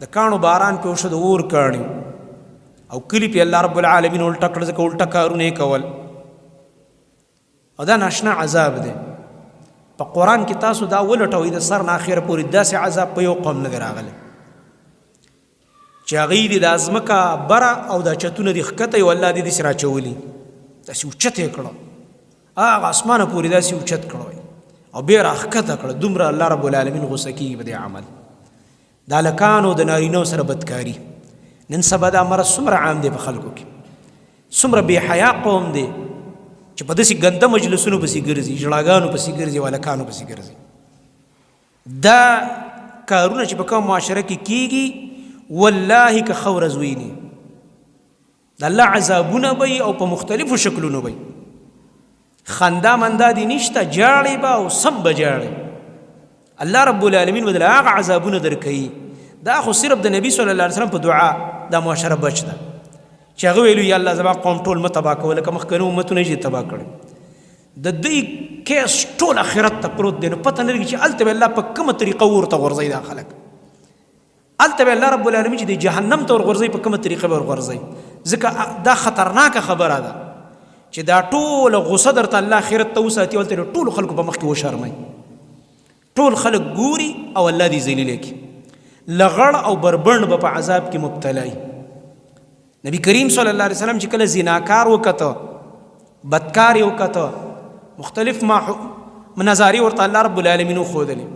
د کاڼو باران پې وشو د اور کاڼي او کلي پې الله رب العالمین الټه کړه ځکه الټه کارونه یې کول او دا ناشنا عذاب دی په قرآن کې تاسو دا ولټوئ د سر نه اخره پورې داسې عذاب په یو قوم نه دی راغلی چې هغوی دې دا ځمکه بره او دا چتونه دې ښکته یو الله دې داسې راچولي داسې اوچت یې کړه هغه اسمانه پورې داسې اوچت کړه او بیا راښکته کړه دومره الله رب العالمین غوسه کېږي په دې عمل د هلکانو د نارینهو سره بدکاري نن سبا دا مرض څومره عام دی په خلکو کې څومره بې حیا قوم دی چې په داسې ګنده مجلسونو پسې ګرځي ژړاګانو پسې ګرځي او هلکانو پسې ګرځي دا کارونه چې په کوم معاشره کې کېږي والله که خوره زویني د الله عذابونه به او په مختلفو شکلونو به خندا مندا دي نشته جاړې به او سم به جاړې الله رب العالمین به د هغه عذابونه درکوي دا خو صرف د نبي صلی الله علیه وسلم په دعا دا معاشره بچ ده چې هغه ویلو یا الله زما قوم ټول مه تباه کوه لکه مخکنو امتونه یې تباه کړي د دوی کیس ټول آخرت ته پروت دی نو پته نه لګي چې هلته به الله په کومه طریقه ورته غورځوي دا خلک هلته به الله رب العالمین چې د جهنم ته ورغورځوي په کومه طریقه به ورغورځوي ځکه دا خطرناکه خبره ده چې دا ټوله غصه درته الله آخرت ته وساتي هلته د ټولو خلکو په مخ کې وشرموي ټول خلک ګوري او الله دې ذلیله کړي لغړ او بربند به په عذاب کې مبتلای نبی کریم صلی الله علیه وسلم چې کله زناکار وکته بدکار یې وکته مختلف منظارې ورته الله رب العالمین وښودلې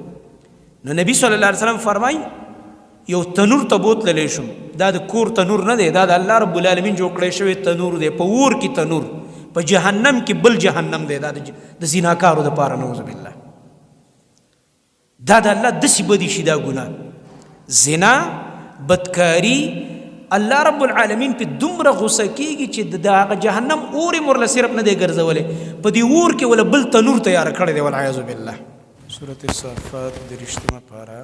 نو نبی صلی الله علیه وسلم فرمایي یو تنور ته بوتللی شم دا د کور تنور نه دی دا د الله رب العالمین جوړ کړی شوی تنور دی په اور کې تنور په جهنم کې بل جهنم دی دا د زناکارو دپاره نعوذ بالله دا د الله داسې بدي شي دا ګناه زنا بدکاری الله رب العالمین په دومره غوسه کېږي چې د هغه جهنم اور یې ورله صرف نه دی ګرځولی په دې اور کې وله بل تنور تیاره کړی دی والعیاذ بالله سورة الصافات درشتمه پاره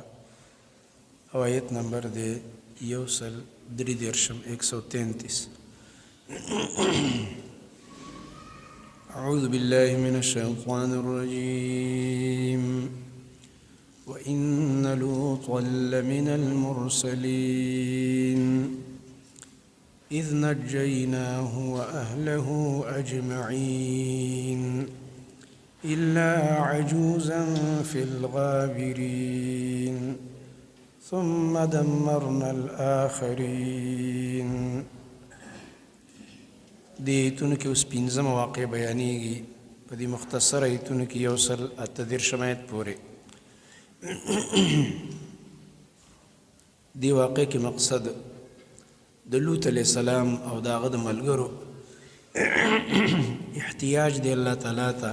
او آیت نمبر دی 133 اعوذ بالله من الشیطان الرجیم وإن لوطا لمن المرسلين إذ نجيناه وأهله أجمعين إلا عجوزا في الغابرين ثم دمرنا الآخرين دې ایتونو کې اوس پنځه مواقع بیانېږي په دې مختصره ایتونو کې یو سل اته دېرشم آیت پورې دی واقع کې مقصد د لوط علیه السلام او د هغه د ملګرو احتیاج دی الله تعالی ته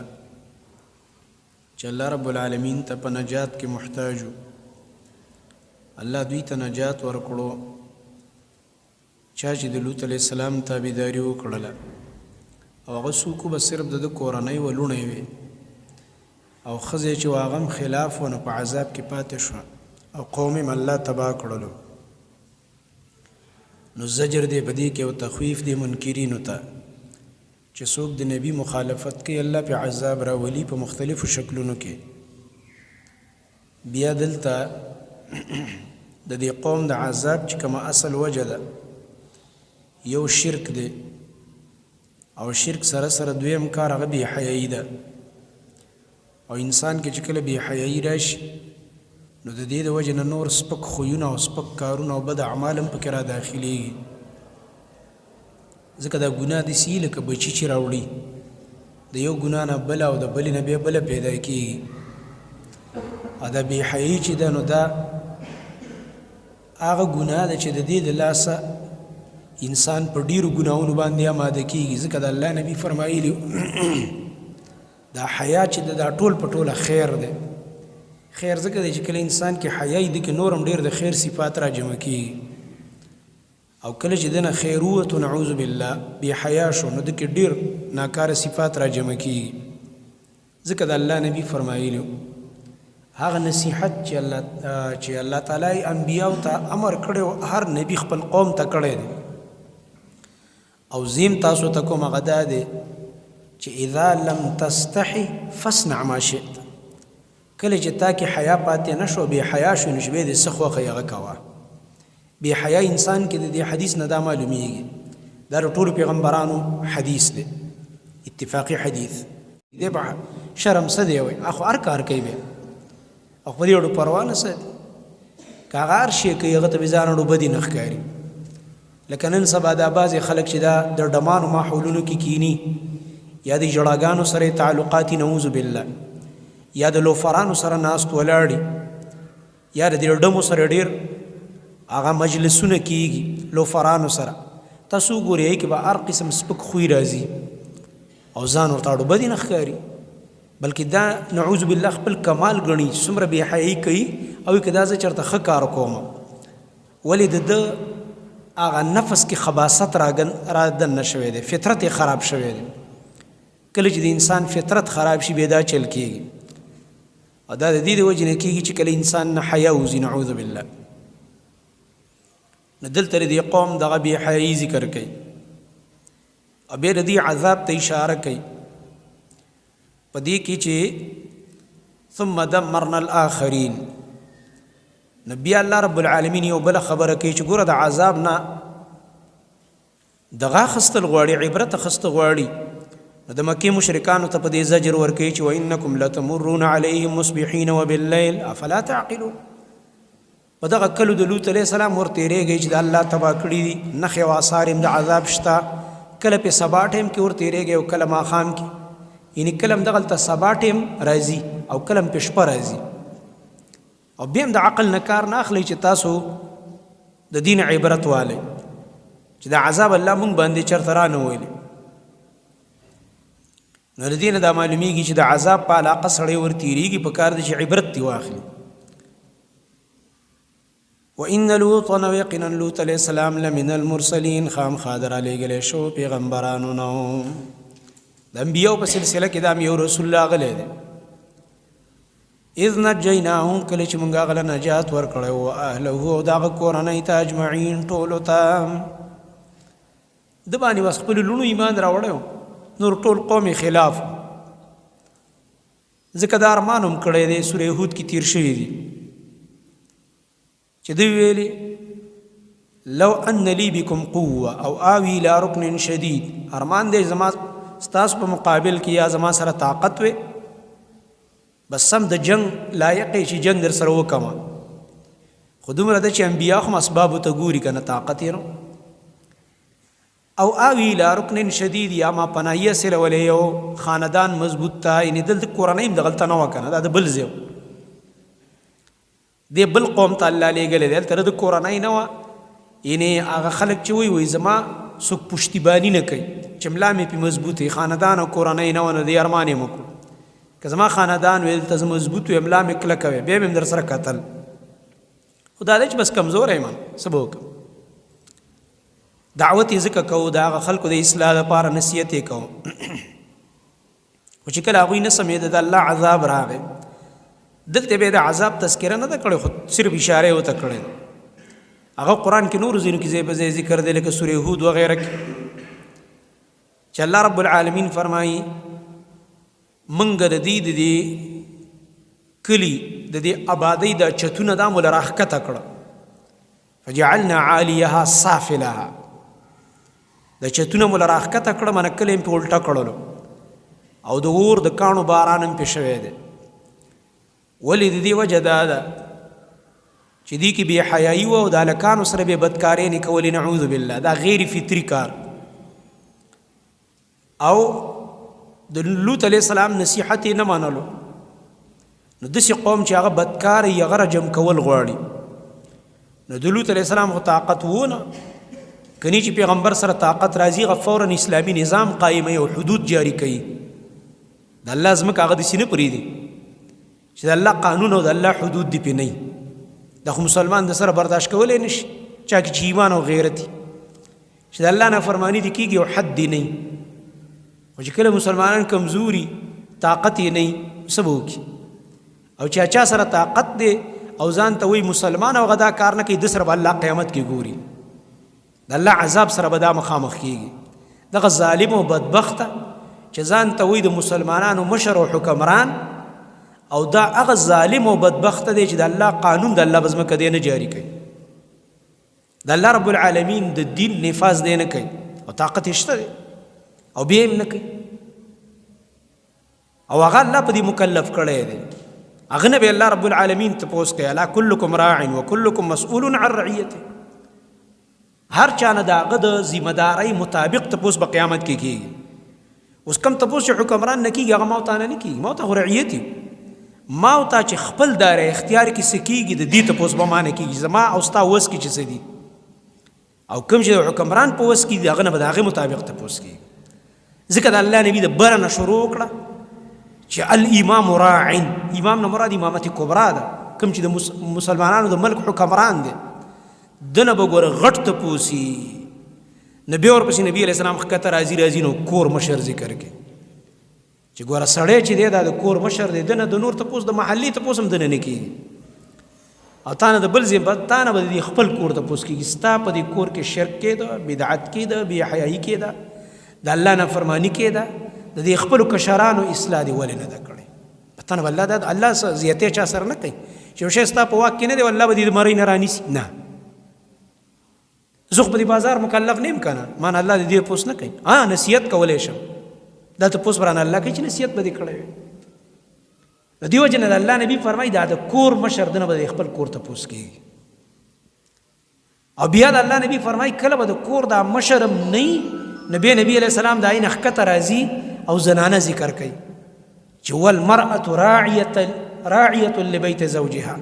چې الله رب العالمین ته په نجات کې محتاج الله دوی ته نجات ورکړو چا چې د لوط علیه السلام تابعداري وکړله او هغه څوک به صرف د کورنۍ و لوڼې وې او ښځې چې هغه هم خلاف و نو په عذاب کې پاتې شوه او قوم یې الله تباه کړلو نو زجر دی په دې کې او تخویف دی منکرینو ته چې څوک د نبی مخالفت کوي الله په عذاب راولي په مختلفو شکلونو کې بیا دلته د دې قوم د عذاب چې کومه اصل وجه ده یو شرک دی او شرک سره سره دویم کار هغه بې حیایي ده او انسان کې چې کله بې حیایي راشي نو د دې د وجې نه نور سپک خویونه او سپک کارونه او بد اعمال هم پکې را داخلیږي ځکه دا ګناه داسې وي لکه بچي چې راوړي د یو ګناه نه بله او د بلې نه بیا بله پیدا کېږي او دا بې حیایي چې ده نو دا هغه ګناه ده چې د دې د لاسه انسان په ډیرو ګناهونو باندې آماده کېږي ځکه د الله نبي فرمایلي دا حیا چې دا ټول په ټوله خیر دی خیر ځکه دی چې کله انسان کې حیا دی کې نور هم ډېر د خیر صفات را جمع کېږي او کله چې دنه خیر ووتو نعوذ بالله بې حیا شو نو د کې ډېر ناکاره صفات را جمع کېږي ځکه د الله نبي فرمایلي هغه نصیحت چې الله تعالی انبیاو ته امر کړی او هر نبی خپل قوم ته کړی دی او زیم تاسو ته کوم هغه دا دی چې اذا لم تستحي فاصنع ما شئت کله چې تا کې حیا پاتې نه شو بې حیا شو نو شبې دې څه خوښه یې هغه کوه بے حیا انسان کې د دې حدیث نه دا معلومیږي دا ټول پیغمبرانو حدیث دی اتفاقی حدیث دې په شرم څه دی وای اخو هر کار کوي به او په دې وړو پروا نه ساتي کاغار شي کوي هغه ته ځانړو بدی نه ښکاري لکه نن سبا دا بعضې خلک چې دا د ډمانو ماحولونو کې کینی یا د ژړاګانو سره تعلقات نعوذ بالله یا د لوفرانو سره ناست ولاړي یا د دې ډمو سره ډېر هغه مجلسونه کیږي لوفرانو سره تاسو ګورئ کې به هر قسم سپک خوی راځي او ځان ورته اړو بدی نه ښکاري بلکې دا نعوذ بالله خپل کمال ګڼي څومره بې حیایي کوي او که دا زه چېرته ښه کار کوم ولې د ده هغه نفس کې خباست رادننه شوی دی فطرت یې خراب شوی دی کله چې د انسان فطرت خراب شي بیا دا چل کېږي او دا د دې د وجې نه کېږي چې کله انسان نه حیا وځي نعوذ بالله نو دلته د دې قوم دغه بې حیایي ذکر کوي او بیا د دې عذاب ته اشاره کوي په دې کې چې ثم دمرنا الآخرین نو بیا الله رب العالمین یو بله خبره کوي چې ګوره د عذاب نه دغه اخیستل غواړي عبرت اخیستل غواړي نو د مکې مشرکانو ته په دې زجر ورکوي چې وانکم لتمرون علیهم مصبحین وباللیل افلا تعقلون په دغه کلو د لوط علیه السلام ورتېرېږئ چې د الله تباه کړي دي نښې او آثار هم د عذاب شته کله پې سبا ټیم کې ورتېرېږئ او کله ماښام کې یعنی کله هم دغلته سبا ټیم راځي او کله هم پې شپه راځي او بیا هم د عقل نه کار نه اخلئ چې تاسو د دین عبرت والی چې د عذاب الله مونږ باندې چېرته رانه ویلی نو د دې نه دا معلومیږي چې د عذاب په علاقه سړی ورتېرېږي په کار دی چې عبرت دې واخلي وإن لوطا ويقنا لوط علیہ السلام لمن المرسلین خامخا در رالیږلی شو پیغمبرانو نه د انبیاو په سلسله کې دا یو رسول راغلی دی اذ نجیناهم کله چې موږ هغه له نجات ورکړی و اهله او د هغه کورنۍ ته اجمعین ټولو ته د باندې بس خپلو لوڼو ایمان راوړی و نور ټول قوم خلاف ځکه دا ارمان هم کړی دی سورې هود کې تیر شوي دي چې دوی ویلي لو ان لی بکم قوه او آوی الى رکن شدید ارمان دی زما ستاسو په مقابل کې یا زما سره طاقت وي بس سم د جنگ لایق چې جنگ در سره وکما خو دومره ده چې انبیا خو اسبابو ته ګوري که نه طاقت یې نو او آوی الى رکن شدید یا ما پناهیه سره ولی یو خاندان مضبوط ته یعنې دلته کورنۍ هم دغلته نه وه که نه دا د بل ځای دی بل قوم ته الله لېږلی دی هلته د کورنۍ نه وه یعنې هغه خلک چې وایي زما څوک پشتیباني نه کوي چې ملا مې پې مضبوط وي خاندان او کورنۍ نه وه نو دی ارمان یې مه کړو که زما خاندان وی دلته زه مضبوط وي ملا مې کلکه وی بیا مې هم در سره کتل خو دا دی چې بس کمزوری یم څه به وکړم دعوت یې ځکه کوو د هغه خلکو د اصلاح لپاره نصیحت یې کوو خو چې کله هغوی نه سمېده د الله عذاب راغی دلته به د عذاب تذکره نه ده کړې خو صرف اشاره ورته کړې هغه قرآن کې نورو ځینو کې ځای په ځای ذکر دی لکه سورې هود وغیره کې چې الله رب العالمین فرمایي موږ د دې کلي د دې آبادۍ دا چتونه دا مو له راښکته کړه فجعلنا عالیها سافلها د چتونه مو له راښکته کړه مانه کلی هم پې الټه کړلو او د اور د کاڼو باران هم پې شوی دی ولې د دې وجه دا ده چې دې کې بې حیایي وه او د هلکانو سره بې بدکارۍ کولې نعوذ بالله دا غیر فطري کار او د لوط علیه السلام نصیحت یې نه منلو نو داسې قوم چې هغه بدکاره یې هغه رجم کول غواړي نو د لوط علیه السلام خو طاقت وونه کنی چې پیغمبر سره طاقت راځي هغه فورا اسلامي نظام قایموي او حدود جاری کوي د الله ځمکه هغه داسې نه پرېږدي چې د الله قانون او د الله حدود دې پې نه دا خو مسلمان د سره برداشت کولی نه شي چا کې چې ایمان او غیرت چې د الله نافرماني دې کېږي او حد دې نه خو چې کله مسلمانان کمزوري طاقت یې نه څه به وکړي او چې چا سره طاقت دی او ځان ته وایي مسلمان او هغه دا کار نه کوي د سره به الله قیامت کې ګوري د الله عذاب سره به دا مخامخ کېږي دغه ظالم او بدبخته چې ځان ته وایي د مسلمانانو مشر او حکمران او دا هغه ظالم او بدبخته دی چې د الله قانون د الله په ځمکه دی نه جاري کوي د الله رب العالمین د دین نفاذ دی نه کوي او طاقت یې شته دی او بیا یې نه کوي او هغه الله په دې مکلف کړی دی هغه نه به الله رب العالمین تپوس کوي الا کلکم راع وکلکم مسؤول عن رعیته هر چا نه د هغه د ذمه دارۍ مطابق تپوس په قیامت کې کېږي اوس کم تپوس چې حکمران نه کېږي هغه ما ته نه کېږي ما ته خو رعیت یو ما ته چې خپل دایره اختیار کې څه کېږي د دې تپوس به ما نه کېږي زما او ستا وس کې چې څه دي او کوم چې د حکمران په وس کې دي هغه نه به د هغې مطابق تپوس کېږي ځکه د الله نبي د بره نه شروع کړه چې الامام راعن امام نه مراد امامت کبرا ده کوم چې د مسلمانانو د ملک حکمران دی دنه به ګوره غټ تپوسي نبی ورپسې نبی علیه السلام ښکته راځي نو کور مشر ذکر کوي چې ګوره سړی چې دی دا د کور مشر دی دنه د نور تپوس د محلي تپوس هم دنه نه کېږي او تا نه د بل ځای تا نه به د خپل کور تپوس کېږي ستا په دې کور کې شرک کېده بدعت کېده بې حیایي کېده د الله نافرماني کېده د دې خپلو کشرانو اصلاح دې ولې نه ده کړې په تا نه به الله زیاتې چا سره نه کوي چې یو شی ستا په واک کې نه دی والله به دې د مرۍ نه رانیسي نه زه خو په دې بازار مکلف نه یم که نه ما نه الله د دې تپوس نه کوي نصیحت کولی شم دا تپوس به رانه الله کوي چې نصیحت به دې کړی وي د دې وجې نه د الله نبي فرمایي دا د کور مشر دنه به د خپل کور تپوس کېږي او بیا د الله نبي فرمایي کله به د کور دا مشر هم نه وي نبی علیه السلام د هغې نه ښکته راځي او زنانه ذکر کوي چې والمرأة راعیة لبیت زوجها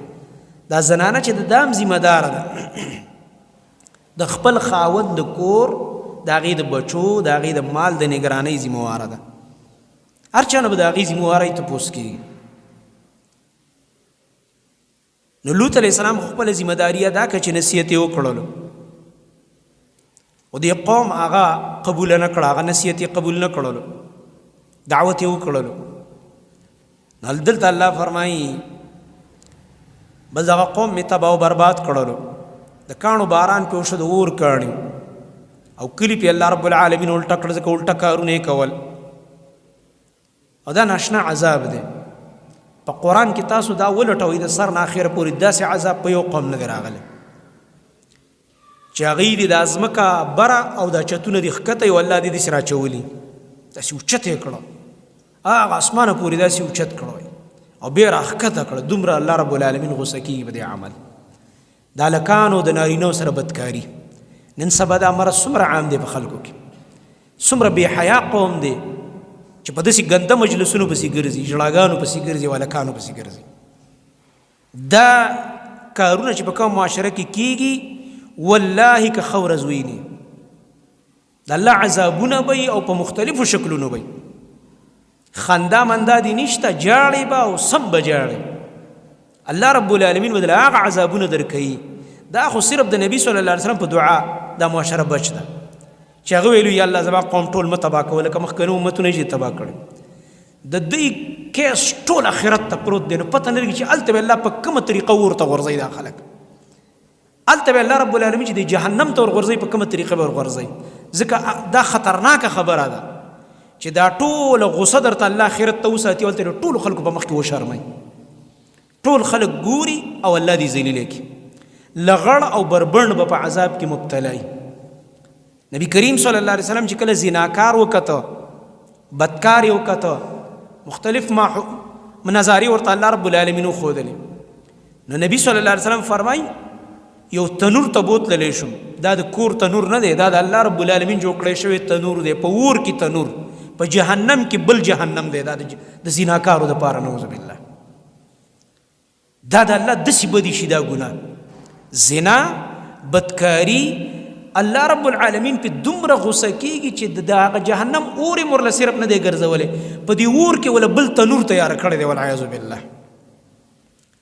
دا زنانه چې د دام ذمه داره ده د خپل خاوند د کور د هغې د بچو د هغې د مال د نګرانۍ ذمهواره ده هر چا نه به د هغې ذمهوارۍ تپوس کېږي نو لوط علیه السلام خو خپله ذمهداري ادا کړه چې نصیحت یې وکړلو او دې قوم هغه قبوله نه کړه هغه نصیحت یې قبول نه کړلو دعوت یې وکړلو نو دلته الله فرمایي بس هغه قوم مې تباه و برباد کړلو د کاڼو باران پې وشو د اور کاڼي او کلي پې الله رب العالمین الټه کړه ځکه الټه کارونه یې کول او دا ناشنا عذاب دی په قرآن کې تاسو دا ولټوئ د سر نه اخره پورې داسې عذاب په یو قوم نه دی راغلی چې هغوی دې دا ځمکه بره او دا چتونه دې ښکته یو الله دې داسې راچولي داسې اوچت یې کړه هغه اسمانه پورې داسې اوچت کړه او بیا راښکته کړه دومره الله رب العالمین غوسه کېږي په دې عمل د هلکانو د نارینهو سره بدکاري نن سبا دا مرض څومره عام دی په خلکو کې څومره بې حیا قوم دی چې په داسې ګنده مجلسونو پسې ګرځي ژړاګانو پسې ګرځي او هلکانو پسې ګرځي دا کارونه چې په کوم معاشره کې کېږي والله که ښه ورځ ویني د الله عذابونه به او په مختلفو شکلونو به خندا مندا دې نشته جاړې به او سم به جاړې الله رب العالمین به دله هغه عذابونه درکوي دا خو صرف د نبي صلی الله علیه وسلم په دعا دا معاشره بچ ده چې هغه ویلو یا الله زما قوم ټول مه تباه کوه لکه مخکنو امتونه یې تباه کړي د دوی کیس ټول آخرت ته پروت دی نو پته نه لګي چې هلته به الله په کومه طریقه ورته غورځوي دا خلک هلته به الله رب العالمین چې د جهنم ته ورغورځوي په کومه طریقه به ورغورځوي ځکه دا خطرناکه خبره ده چې دا ټوله غصه درته الله آخرت ته وساتي هلته د ټولو خلکو په مخ کې وشرموي ټول خلک ګوري او الله دې ذلیله کړي لغړ او بربند به په عذاب کې مبتلا وي نبی کریم صلی الله علیه وسلم چې کله زناکار وکته بدکار یې وکته مختلف منظارې ورته الله رب العالمین وښودلې نو نبی صلی الله علیه وسلم فرمایي یو تنور ته بوتللی شم دا د کور تنور نه دی دا د الله رب العالمین جوړ کړی شوی تنور دی په اور کې تنور په جهنم کې بل جهنم دی دا د زناکارو دپاره نعوذ بالله دا د الله داسې بدي شي دا ګناه زنا بدکاری الله رب العالمین په دومره غوسه کېږي چې د هغه جهنم اور یې ورله صرف نه دی ګرځولی په دې اور کې وله بل تنور تیاره کړی دی والعیاذ بالله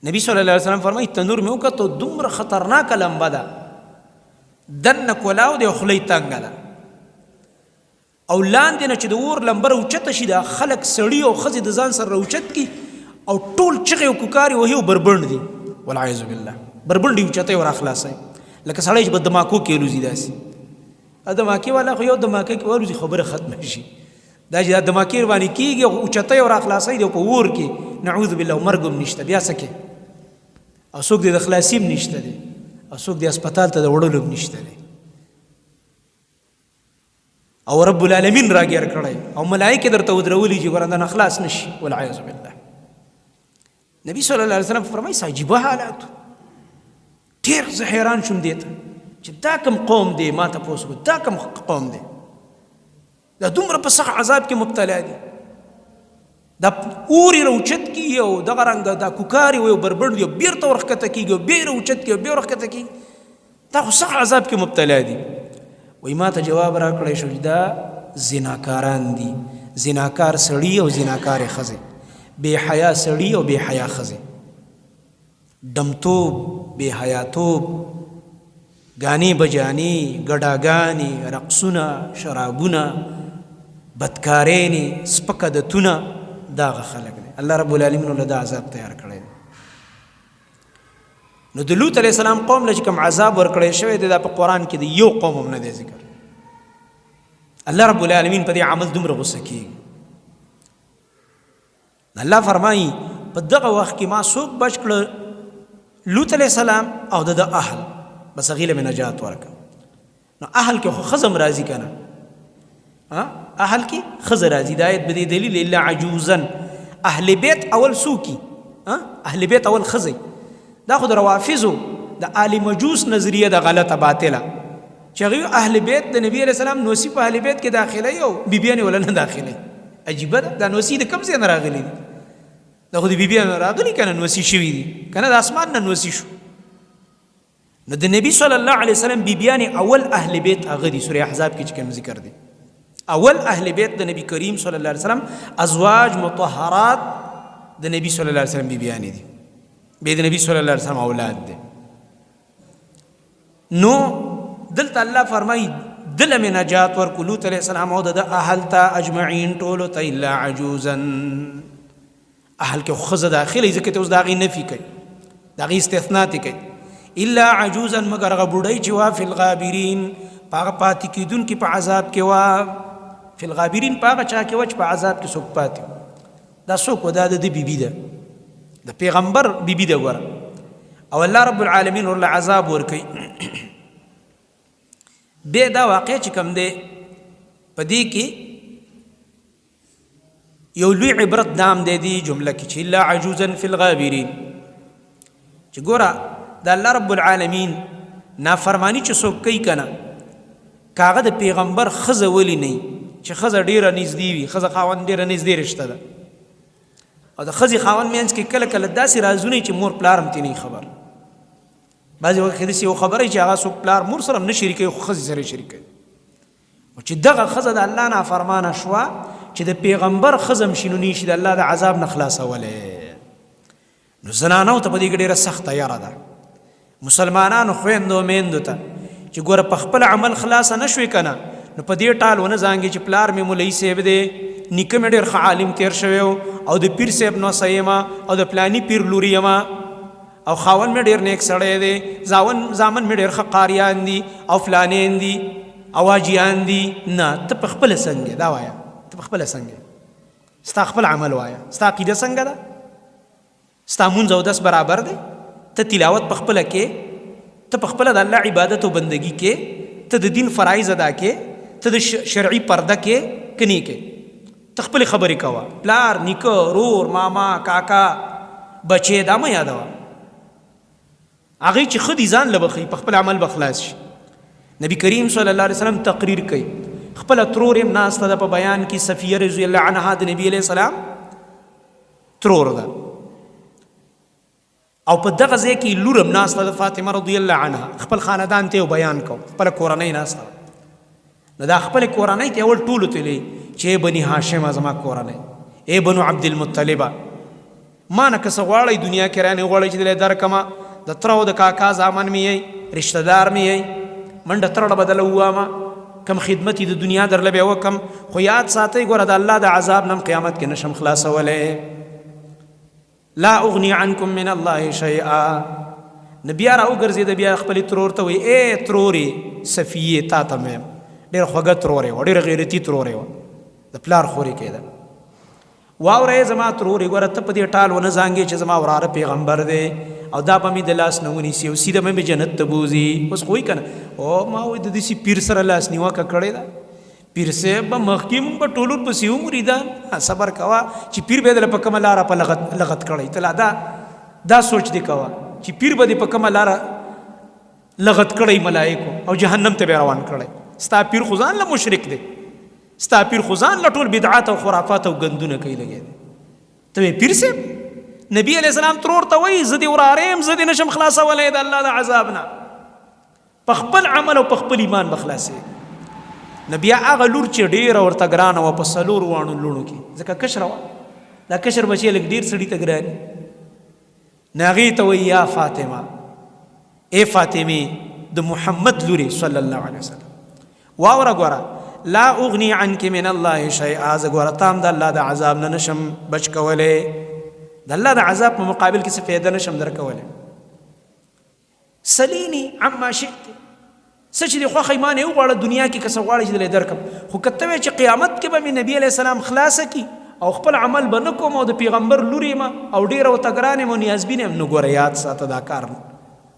نبی صلی الله علیه وسلم فرمایي تنور مې وکتو دومره خطرناکه لمبه ده دننه کولاو دی او خوله یې تنګه ده او لاندې نه چې د اور لمبه راوچته شي دا خلک سړي او ښځې د ځان سره راوچت کړي او ټول چغې او کوکارې وهي او بربند دي والعیاذ بالله بربند یې اوچته یې ورخلاصوي لکه سړی چې په دماکو کې الوزي داسې دماکې والا خو یو دماکه کې والوزي خبره ختمه شي دا چې دا دماکې باندې کېږي او اوچته یې ورخلاصوي دی په اور کې نعوذ بالله مرګ هم نشته بیا څه کې او څوک دې د خلاصي هم نشته دی او څوک د هسپتال ته د وړلو هم نشته دی او رب العالمین راګیر کړی او ملائکه درته ودرولي چې ګوره نه خلاص نشي والعیاذ بالله نبی صلی الله علیه وسلم فرمایي عجیبه حالات ډېر زه حیران شوم دې ته چې دا کوم قوم دی ما تپوس وکړو دا کوم قوم دی دا دومره په سخت عذاب کې مبتلا دي دا اوري راوچت کیږي او دغه رنګ دا کوکاري وي او بربر دی بیرته ورښکته کیږي او بیا راوچت کیږي او بیا ورښکته کیږي دا خو سخت عذاب کې مبتلا دي وایي ما ته جواب راکړی شو چې دا زناکاران دي زناکار سړي او زناکارې ښځې بې حیا سړي او بې حیا ښځې ډمتوب بې حیاتوب ګانې بجانې ګډاګانې رقصونه شرابونه بدکارینې سپک عادتونه داغه خلک دی الله رب العالمین له دا عذاب تیار کړی دی نو د لوط علیه السلام قوم له چې کوم عذاب ورکړی شوی دی دا په قرآن کې د یو قوم هم نه دی ذکر الله رب العالمین په دې عمل دومره غصه کېږي الله فرمایي په دغه وخت کې ما څوک بچ کړه لوط علیه السلام او د اهل بس هغې له مې نجات ورکړه نو اهل کې خو ښځه هم راځي که نه اهل کې ښځه راځي د آیت به دې دلیل الا عجوزا اهل بیت اول څوکي اهل بیت اول ښځی دا خو د روافظو د آل مجوس نظریه د غلطه باطله چې هغوی اهل بیت د نبي علیه السلام نوسي په اهل بیت کې داخلوي او بیبیانې ولا نه داخلوي عجیبه ده دا نوسي د کوم ځای نه راغلي دي دا خو د بیبیانو راغلي که نه نوسي شوي دي که نه د اسمان نه نوسي شو نو د نبی صلی الله علیه وسلم بیبیانې اول اهل بیت هغه دي سوره احزاب کې چې کوم ذکر دی اول اهل بیت د نبی کریم صلی الله علیه وسلم ازواج مطهرات د نبی صلی الله علیه وسلم بیبیانې دي بیا د نبی صلی الله علیه وسلم اولاد دي نو دلته الله فرمایي دله مې نجات ورکړو لوط علیه السلام او د اهل ته اجمعین ټولو ته الا عجوزا اهل کې ښځه داخلي ځکه ته اوس د هغې نفي کوي د هغې استثنا تې کوي الا عجوزا مگر هغه بوډۍ چې وا فی الغابرین په هغه پاتې کېدونکي په عذاب کې وا فی الغابرین په هغه چا کې وا چې په عذاب کې څوک پاتې دا څوک و دا د ده بیبي ده د پیغمبر بیبي ده ګوره او الله رب العالمین ورله عذاب ورکوي بیا دا واقع چې کوم دی په دې کې یو لوی عبرت دام دی دې جمله کې چې الا عجوزا فی الغابرین چې ګوره د الله رب العالمین نافرمانی چې څوک کوي که نه کاغه د پیغمبر ښځه ولې نه چې ښځه ډېره نږدې وي ښځه خاوند ډېره نږدې رشته ده او د ښځې خاوند منځ کې کله کله داسې رازونه چې مور پلار هم ترې نه خبر بعضې وخت کې داسې یو خبره چې هغه څوک پلار مور سره هم نه شریکوي خو ښځې سره یې شریکوي او چې دغه ښځه د الله نافرمانه شوه چې د پیغمبر ښځه هم شي نو نه شي د الله د عذاب نه خلاصولی نو زنانو ته په دې کې ډېره سخته یاره ده مسلمانانو خویندو میندو ته چې ګوره په خپل عمل خلاصه نه شوې که نه نو په دې ټال ونه زانګې چې پلار مې مولوي صاحب دی نیکه مې ډېر ښه عالم تېر شوی او د پیر صاحب نوسه یم او د فلاني پیر لوري یم او خاوند مې ډېر نیک سړی دی زامن مې ډېر ښه قاریان دي او فلانین دي او حاجیان دي نه ته په خپله څنګه دا وایه ته په خپله څنګه ستا خپل عمل وایه ستا عقیده څنګه ده ستا مونځ او دس برابر دی ته تلاوت په خپله کې ته په خپله د الله عبادت او بندگی کې ته د دین فرایض ادا کې ته د شرعي پرده کې که نه کې ته خپلې خبرې کوه پلار نیکه رور ماما کاکا بچې دا مه یادوه هغې چې ښه دي ځان له به ښیي په خپل عمل به خلاص شي نبی کریم صلی الله علیه وسلم تقریر کوي خپله ترور یم ناسته ده په بیان کې صفیه رضی الله عنها د نبی علیه السلام ترور ده او په دغه ځای کې لور هم ناسته ده فاطمه رضی الله عنها خپل خاندان ته یو بیان کو خپله کورنۍ ناسته نو دا خپلې کورنۍ ته اول ټولو ته ویلي چې ای بني هاشمه زما کورنۍ ای بنو عبدالمطلبه ما نه که څه غواړئ دنیا کې رانې غواړئ چې دلی درکمه د تره او د کاکا زامن مې یی رشته دار مې یی منډه ترړه به دله ووامه کم خدمت د دنیا درله بیا وکم خو یاد ساتئ ګوره د الله د عذاب نه قیامت کې نشم خلاصولی لا اغنی عنکم من الله شیئا نه بیا راوګرځېده بیا خپلې ترور ته وایي ای ترورې صفیې تا ته مې ډېره خوږه ترورې وه ډېره غیرتي ترورې وه د پلار خورې کېده واوره زما ترورې ګوره ته په دې ټال ونه زانګې چې زما وراره پیغمبر دی او دا به مې د لاس نه ونیسي او سیده به مې جنت ته بوځي. اوس خو وایي که نه او ما وایي د داسې پیر سره لاس نیوکه کړې ده، پیر صاحب به مخکې مونږ به ټول ورپسې وو مریدان. صبر کوه چې پیر به یې دله په کومه لاره په لغت کړی، ته لا دا سوچ دی کوه چې پیر به دې په کومه لاره لغت کړی ملایکو او جهنم ته به روان کړی. ستا پیر خو ځان له مشرک دی، ستا پیر خو ځان له ټول بدعات او خرافات او ګندونه کوي لګیا دی. ته پیر صاحب نبی علیہ السلام ترور ته وایي زه دې وراریم، زه دې نشم خلاصولی د الله د عذاب نه، په خپل عمل او په خپل ایمان به خلاصې. نو بیا هغه لور چې ډېره ورته ګرانه وه په څلور واړو لوڼو کې، ځکه کشره وه، دا کشر بچی لږ ډېر سړي ته ګران وي. نو هغې ته وایي یا فاطمه، ای فاطمې د محمد لورې صلی الله علیه وسلم، واوره ګوره لا اغنی عنک من الله شیئا، زه ګوره تام د الله د عذاب نه نشم بچ کولی، د الله د عذاب په مقابل کې څه فایده نشم درکولی. سلینی عما شئت، څه چې دې خوښه ما نه یې وغواړه دنیا کې که څه غواړې چې دلې درکم، خو که ته وایې چې قیامت کې به مې نبي علیه السلام خلاصه کړي او خپل عمل به نه کوم او د پیغمبر لور یم او ډېره ورته ګران یم او نیازبین یم، نو ګوره یاد ساته دا کار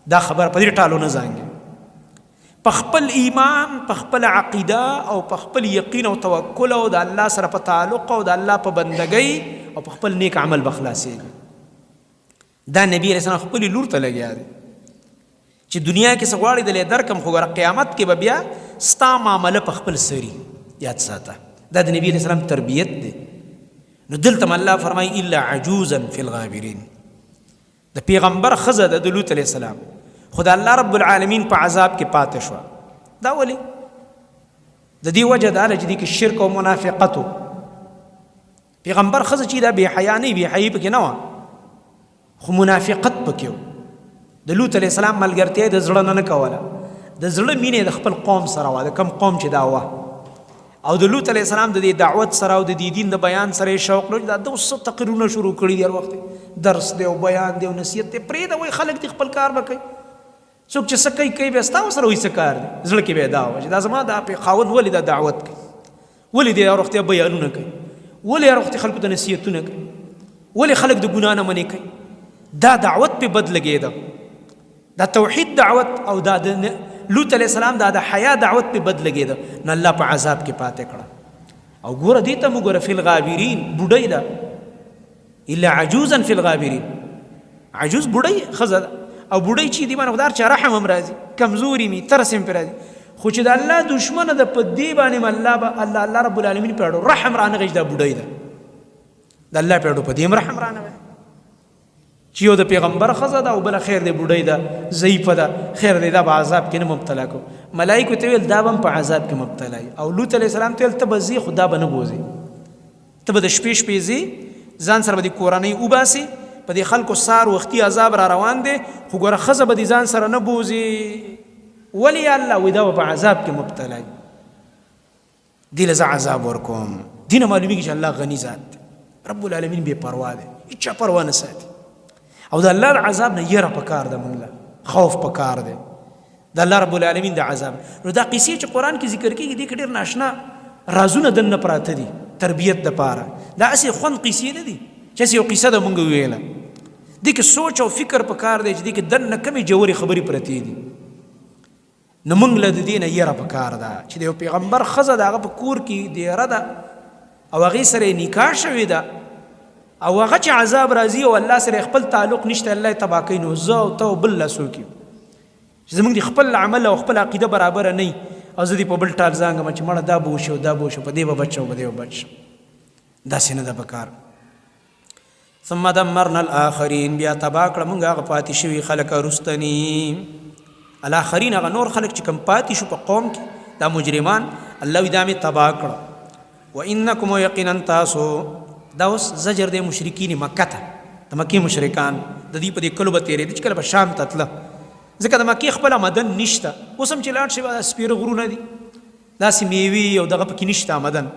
دا خبره په دې ټالو نه زانګې، په خپل ایمان، په خپل عقیده او په خپل یقین او توکل او د الله سره په تعلق او د الله په بندګۍ او په خپل نیک عمل به خلاصېږي. دا نبی علیه السلام خپلې لور ته لګیا دی چې دنیا کې څه غواړې دلې درکم، خو ګوره قیامت کې به بیا ستا معامله په خپل سري. یاد ساته دا د نبی علیه السلام تربیت دی. نو دلته الله فرمایي الا عجوزا فی الغابرین، د پیغمبر ښځه د لوط علیه السلام خو د الله رب العالمین په عذاب کې پاتې شوه. دا ولې؟ د دې وجه دا ده چې دې کې شرک او منافقت و. پیغمبر ښځه چې دا بې حیا نه وي، بې حیي پکې نه وه، خو منافقت پکې و. د لوط علیه السلام ملګرتیا یې د زړه نه کوله، د زړه مینې د خپل قوم سره وه، د کم قوم چې دا وه. او د لوط علیه السلام د دې دعوت سره او د دې دین د بیان سره یې شوق لري. دا ده اوس څه تقریرونه شروع کړي دي، هر وخت درس دی او بیان دی او نصیحت دی، پرېږده وایي خلک دې خپل کار به کوي. څوک چې څه کوي کوي بیا ستا ورسره وایي څه کار دی، زړه کې به یې دا وه چې دا زما دا خاوند ولې دا دعوت کوي، ولې دې هر وخت بیانونه کوي، ولې هر وخت خلکو ته نصیحتونه کوي، ولې خلک د ګناه نه منې کوي. دا دعوت پې بد لګېده، دا توحید دعوت او دا د لوط علیه السلام دا د حیا دعوت پې بد لګېده. نو الله په عذاب کې پاتې کړه. او ګوره دې ته مو ګوره فی الغابرین بوډۍ ده، الا عجوزا فی الغابرین، عجوز بوډۍ ښځه ده او بوډۍ چې دي باندې خدار چې رحم هم راځي، کمزوري مي ترس هم پرې راځي، خو چې د الله دشمنه ده په دې باندې الله رب العالمین پېړو رحم رانغېږي. دا بوډۍ ده د الله پېړو په دې هم رحم رانغی چې یو د پیغمبر ښځه ده او بله خیر دی بوډۍ ده ضعیفه ده، خیر دی دا به عذاب کې نه مبتلا کو. ملایکو ته ویل دا به هم په عذاب کې مبتلا وي. او لوط علیه السلام ته ویل ته به ځې خو دا به نه بوځې، ته به د شپې شپې ځې، ځان سره به د کورنۍ وباسې، په دې خلکو سار وختي عذاب را روان دی، خو ګوره ښځه به دې ځان سره نه بوځې. ولې یا الله وایي دا به په عذاب کې مبتلا وي، دې له زه عذاب ورکوم. دې نه معلومېږي چې الله غني ذات دی، رب العالمین بې پروا دی، هېچا پروا نه ساتي. او د الله د عذاب نه یره پکار ده، موږ له خوف پکار دی د الله رب العالمین د عذاب. نو دا قصې چې قرآن کې ذکر کېږي دې کې ډېر ناشنا رازونه دننه پراته دي تربیت دپاره. دا هسې خوند قصې نه دي چې هسې یو قصه ده مونږ وویله، دې کې سوچ او فکر پکار دی چې دې کې دننه کمې جوړې خبرې پرتې دي. نو موږ له د دې نه یره پکار ده چې د یو پیغمبر ښځه د هغه په کور کې دیره ده او هغې سره یې نکاح شوې ده او هغه چې عذاب راځي او الله سره خپل تعلق نشته، الله یې تباه کوي. نو زه او ته او بل لا څوک یو چې زموږ د خپل عمل او خپل عقیده برابره نه وي او زه دې په بل ټال زانګم چې مړه دا به وشي او دا به وشي، په دې به بچ شم، په دې به بچ شم. داسې نه ده پکار. ثم دمرنا الاخرین، بیا تباه کړه موږ هغه پاتې شوي خلک رستني. الاخرین هغه نور خلک چې کوم پاتې شو په قوم کې دا مجرمان، الله وایي دا مې تباه کړه. وانکم یقینا تاسو، دا اوس زجر دی مشرکین مکه ته، د مکې مشرکان د دې په دې کلو به تېرېده چې کله به شام ته تله، ځکه د مکې خپله مدن نشته. اوس هم چې لاړ شي سپېره غرونه دي، داسې میوې او دغه پکې نشته مدن.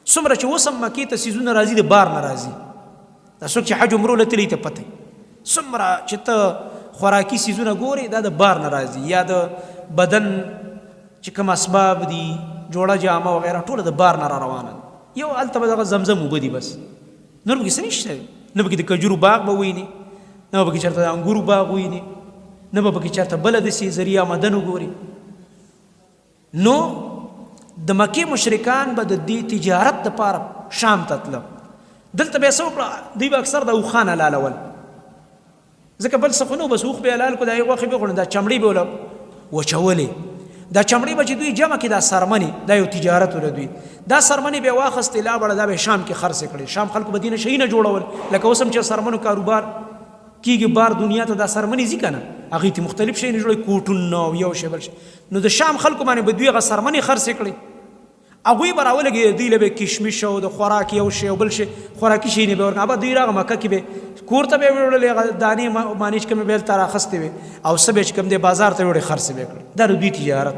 څومره چې اوس هم مکې ته څیزونه راځي د بار نه راځي. دا څوک چې حج عمرو له تللی ته پته څومره چې ته خوراکي څیزونه ګورې دا د بار نه راځي، یا د بدن چې کوم اسباب دي جوړه جامه وغیره ټوله د بار نه را روانه ده. یو هلته به دغه زمزم اوبه دي بس، نور پکې څه نشته، نه پکې د کجورو باغ به وینې، نه به چېرته د انګورو باغ وویني، نه به پکې چېرته بله داسې ذریعه مدن وګوري. نو د مکې مشرکان به د دې تجارت دپاره شام ته تله. دلته به یې څه وکړه، دوی به اکثر د اوښان حلالول، ځکه بل څه خو نه، بس اوښ به یې حلال کړو، د هغې غوښې به یې خوړل، دا چمړې به یې وچولې. دا چمړې به چې دوی جمع کړي، دا سرمنې، دا یو تجارت و د دوی. دا سرمنې به یې واخیستې لا بړه، دا به یې شام کې خرڅې کړې. شام خلکو به دې نه شیونه جوړول، لکه اوس هم چې سرمنو کاروبار کېږي، بار دنیا ته دا سرمنې ځي که نه، هغې ته مختلف شیونه جوړوي، کوټونه او یو شی بل شی. نو د شام خلکو باندې به دوی هغه سرمنې خرڅې کړې. هغوی به راولګېدل، دوی له به یې کشمش او د خوراک یو شی او بل شی خوراکي شیانې به ورکړه. ابا دوی راغه مکه کې به کور ته به یې وړلې، هغه دانې مانې چې کومې به یې هلته رااخیستې وې، او څه به یې چې کوم دی بازار ته وړې خرڅې به یې کړې. دا د دوی تجارت.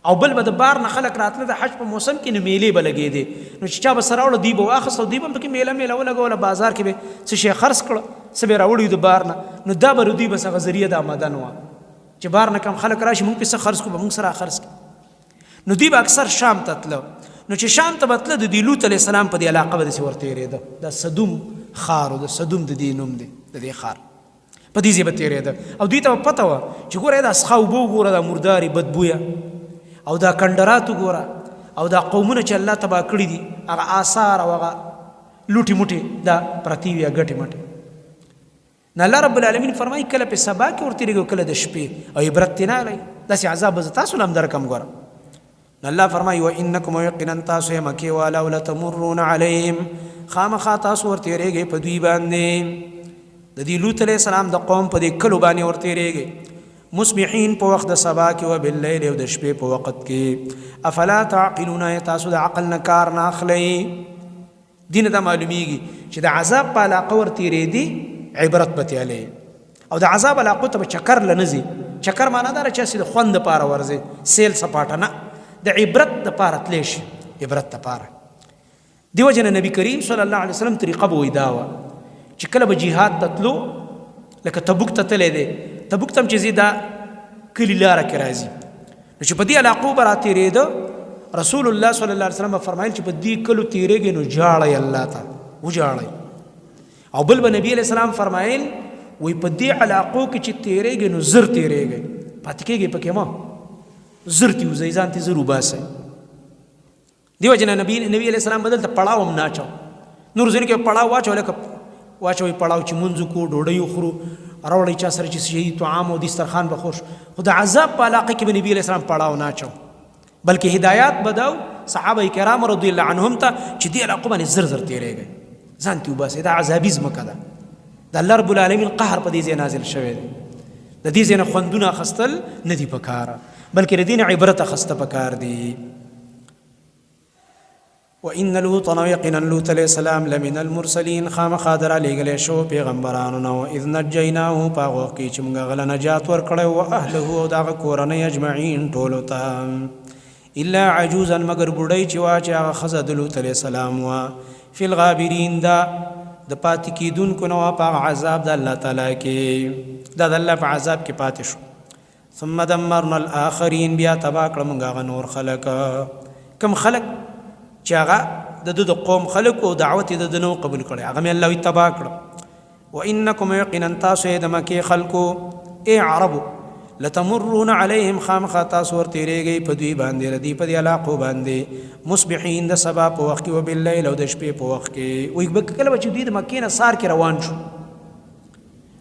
او بل به د بار نه خلک راتله، د حج په موسم کې نو میلې به لګېدې، نو چې چا به سره وړه دوی به واخیست، او دوی به هم پکې میله ولګوله، بازار کې به څه شی خرڅ کړه، څه به یې راوړي د بار نه. نو دا به د دوی بس هغه ذریعه د آمدن وه، چې بار نه کم خلک راشي، موږ پې څه خرڅ کړو، به موږ سره خرڅ کړي. نو دوی به اکثر شام ته تله. نو چې شام ته به تله، د دوی لوط علیه السلام په دې علاقه به داسې ورتېرېده. دا صدوم ښار و، د صدوم د دې نوم دی، د دې ښار په دې ځای به تېرېده. او دوی ته به پته وه چې ګوره دا څښا اوبه وګوره، دا مردارې بدبویه، او دا کندرات وګوره، او دا قومونه چې الله تباه کړي دي، هغه آثار او هغه لوټې موټې دا پرتې وي، ګټې مټې. نو الله رب العالمین فرمایي کله په سبا کې ورتېرېږي او کله د شپې، او عبرت ترې نه اخلئ. داسې عذاب به زه تاسو نه هم درکړم. ګوره نو الله فرمایي وانکم یقینا تاسو یې مکې والاو لتمرون علیهم، خامخا تاسو ورتېرېږئ په دوی باندې، د دې لوط علیه السلام د قوم په دې کلو باندې ورتېرېږئ، مصبحین په وخت د سبا کې، و باللیل او د شپې په وخت کې. افلا تعقلون، تاسو د عقل نه کار نه اخلئ. دینه دا معلومیږي چې د عذاب په علاقه ورتېرېدي عبرت به تیالی، او د عذاب علاقو ته به چکر له نه ځي. چکر معنا دا چې هسې د خوند دپاره ورځي، سیل سپاټه نه، د عبرت دپاره تلی شي، عبرت دپاره. دیو جن نبی کریم صلی الله علیه وسلم طریقه به وی دا وه چې کله به جهاد ته تلو، لکه تبوک ته تلی دی، تبوک ته هم چې ځي دا کلي لاره کې راځي، نو چې په دې علاقو به راتېرېده، رسول الله صلی الله علیه وسلم به فرمایل چې په دې کلو تېرېږئ نو جاړئ الله ته، وجاړئ. او بل به نبي علیه السلام فرمایل وی په دې علاقو کې چې تېرېږئ نو زر تېرېږئ، پاتې کېږئ پکې مه، زر تې وځئ، ځان تې زر وباسئ. دیو جن نبی علیه السلام به دلته پړاو هم نه اچو. نور ځینو کې پړاو واچو، لکه واچوئ پړاو چې مونځ وکړو، ډوډۍ وخورو، راوړئ چا سره چې شهي طعام او دسترخوان به خوش. خو د عذاب په علاقه کې به نبي علیه السلام پړاو نه اچو، بلکې هدایات به دا صحابه کرام رضی الله عنهم ته چې دې علاقو باندې زر زر تېرېږئ، ځان تې وباسئ. دا عذابي ځمکه ده، د الله رب العالمین قهر په دې ځای نازل شوی دی. د دې ځای نه خوندونه اخیستل نه دي پکاره، بلکې د دې نه عبرت اخیسته پکار دي. وان لوطا، یقینا لوط علیه السلام لمن المرسلین، خامخا در رالیږلی شو پیغمبرانو نه، اذ نجیناه، په هغه وخت کې چې موږ هغه له نجات ورکړی، و اهله، او د هغه کورنۍ اجمعین ټولو ته، الا عجوزا، مګر بوډۍ چې وه چې هغه ښځه د لوط علیه السلام وه، فی الغابرین، دا د پاتې کېدونکو نه وه په هغه عذاب د الله تعالی کې، دا د الله په عذاب کې پاتې شو. ثم دمرنا الاخرین، بیا تباه کړه موږ هغه نور خلک، کم خلک چې هغه د ده د قوم خلک او دعوت یې د ده نه قبول کړی، هغه مې الله وی تباه کړه. وانکم، یقینا تاسو یې د مکې خلکو، ای عربو، لتمرون علیهم، خامخا تاسو ورتېرېږئ په دوی باندې، د دوی په دې علاقو باندې، مصبحین، د سبا په وخت کې، و باللیل، او د شپې په وخت کې. وایي کله به چې دوی د مکې نه سار کې روان شو،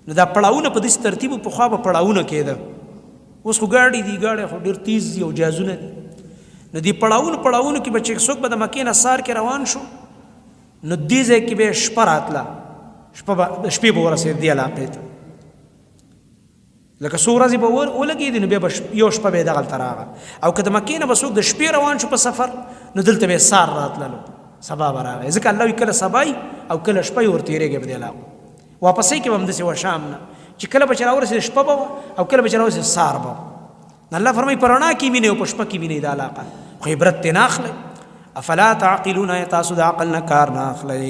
نو دا پړاوونه په داسې ترتیب پخوا به پړاوونه کېده، اوس خو ګاډي دي، ګاډي خو ډېر تیز دي او جهازونه دي. نو دې پړاوونو کې به چې څوک به د مکې نه سار کې روان شو، نو دې ځای کې به شپه راتله، شپې به ورسېد دې علاقې ته، لکه څو ورځې به ولګېدې، نو بیا به یو شپه به یې دغلته راغله. او که د مکې نه به څوک د شپې روان شو په سفر، نو دلته به یې سار راتللو، سبا به راغی، ځکه الله وی کله سبا او کله شپه یې ورتېرېږي په دې علاقو. واپسۍ کې به هم داسې وه شام نه، چې کله به چې راورسېد شپه به وه، او کله به چې راورسېد سار به وه. الله فرمایي په رڼا کې وینئ او په شپه کې وینئ دا علاقه، خو عبرت ترې نه اخلئ. افلا تعقلون، تاسو د عقل نه کار نه اخلئ،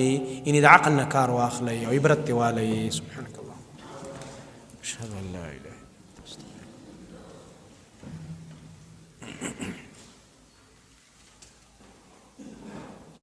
یعنې د عقل نه کار واخلئ او عبرت ترې والئ. سبحانک اللهم اشهد ان لا اله الا انت استغفرک.